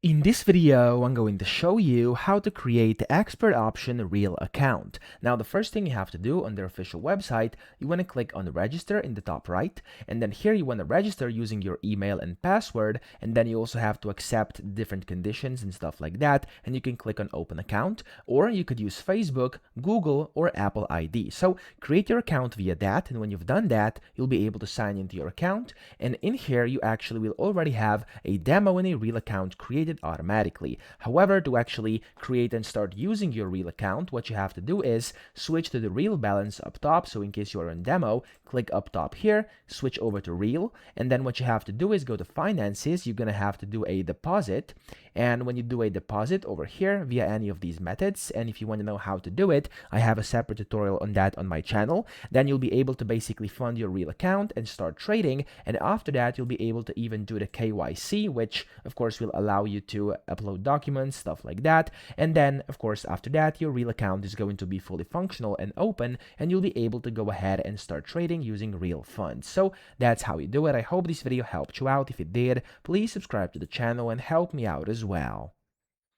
In this video, I'm going to show you how to create the expert option real account. Now, the first thing you have to do on their official website, you want to click on register in the top right, and then here you want to register using your email and password, and then you also have to accept different conditions and stuff like that, and you can click on open account, or you could use Facebook, Google, or Apple ID. So create your account via that, and when you've done that, you'll be able to sign into your account, and in here you actually will already have a demo and a real account created automatically. However, to actually create and start using your real account, what you have to do is switch to the real balance up top. So in case you're on demo, click up top here, switch over to real, and then what you have to do is go to finances. You're gonna have to do a deposit, and when you do a deposit over here via any of these methods, and if you want to know how to do it, I have a separate tutorial on that on my channel, then you'll be able to basically fund your real account and start trading. And after that, you'll be able to even do the KYC, which of course will allow you to upload documents, stuff like that. And then of course after that, your real account is going to be fully functional and open, and you'll be able to go ahead and start trading using real funds. So that's how you do it. I hope this video helped you out. If it did, please subscribe to the channel and help me out as well.